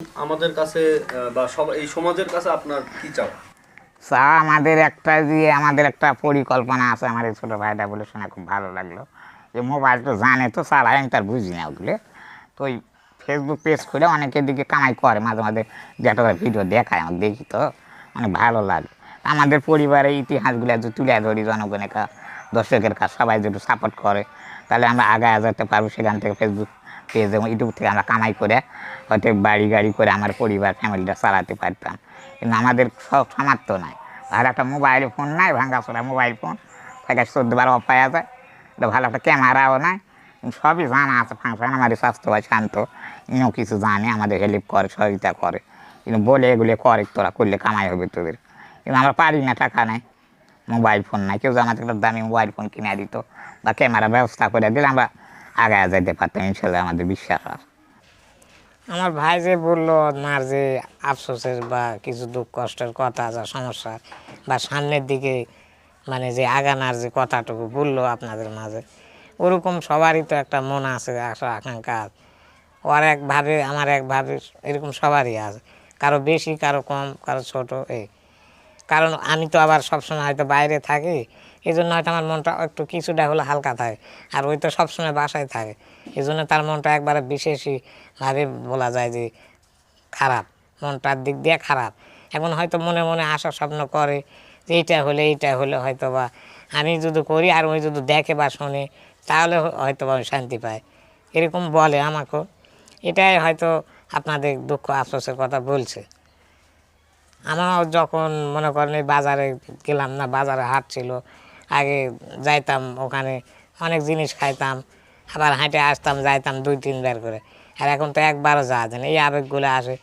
আমাদের কাছে বা সব এই সমাজের কাছে আপনার কি চাও? আমাদের একটা আমাদের একটা পরিকল্পনা আছে। আমার এই ছোটো ভাইটা বলে শুনে খুব ভালো লাগলো যে মোবাইল তো জানে তো চালায়, আমি তার বুঝি না ওগুলো। তো ওই ফেসবুক পেজ করে অনেকের দিকে কামাই করে, মাঝে মাঝে যেটা ভিডিও দেখায়, আমি দেখি তো অনেক ভালো লাগে। আমাদের পরিবারের ইতিহাসগুলো যদি তুলে ধরি জনগণের দর্শকের কাছে সবাই যদি সাপোর্ট করে, তাহলে আমরা আগায় যেতে পারবো। সেখান থেকে ফেসবুক পেজ এবং ইউটিউব থেকে আমরা কামাই করে হয়তো বাড়ি গাড়ি করে আমার পরিবার ফ্যামিলিটা চালাতে পারতাম। কিন্তু আমাদের সব সামর্থ্য নাই। আর একটা মোবাইল ফোন নাই, ভাঙ্গাচোরা মোবাইল ফোন, তাকে 14-12 পাওয়া যায়। এটা ভালো একটা ক্যামেরাও নাই। সবই জানা আছে ফাংশন। আমার স্বাস্থ্য ভাই শান্ত, ইনিও কিছু জানে, আমাদের হেল্প করে, সহযোগিতা করে। কিন্তু বলে এগুলো করে, তোরা করলে কামাই হবে তোদের। কিন্তু আমরা পারি না, টাকা নাই, মোবাইল ফোন নাই। কেউ যদি আমাদের একটা দামি মোবাইল ফোন কিনে দিত বা ক্যামেরা ব্যবস্থা করে দিলে আমরা আগায় যেতে পারতাম, ইনশাল্লাহ আমাদের বিশ্বাস আছে। আমার ভাই যে বললো আপনার যে আফসোসের বা কিছু দুঃখ কষ্টের কথা, যা সমস্যা বা সামনের দিকে মানে যে আগানার যে কথাটুকু বললো আপনাদের মাঝে, ওরকম সবারই তো একটা মন আছে, আশা আকাঙ্ক্ষা। ওর একভাবে আমার একভাবে, এরকম সবারই আছে, কারো বেশি কারো কম কারো ছোট এই। কারণ আমি তো আবার সবসময় হয়তো বাইরে থাকি, এই জন্য হয়তো আমার মনটা একটু কিছুটা হলে হালকা থাকে। আর ওই তো সবসময় বাসায় থাকে, এই জন্য তার মনটা একবারে বিশেষভাবে বলা যায় যে খারাপ, মনটার দিক দিয়ে খারাপ। এখন হয়তো মনে মনে আশা স্বপ্ন করে যে এইটা হলে হয়তো বা আমি যদি করি আর ওই যদি দেখে বা শোনে, তাহলে হয়তো বা আমি শান্তি পাই, এরকম বলে আমাকেও। এটাই হয়তো আপনাদের দুঃখ আফসোসের কথা বলছে। আমার যখন মনে করেন এই বাজারে গেলাম না, বাজারে হাট ছিল, আগে যাইতাম ওখানে অনেক জিনিস খাইতাম, আবার হাঁটে আসতাম, যাইতাম 2-3 বার করে। আর এখন তো একবারও যাওয়া যায় না, এই আবেগগুলো আসে।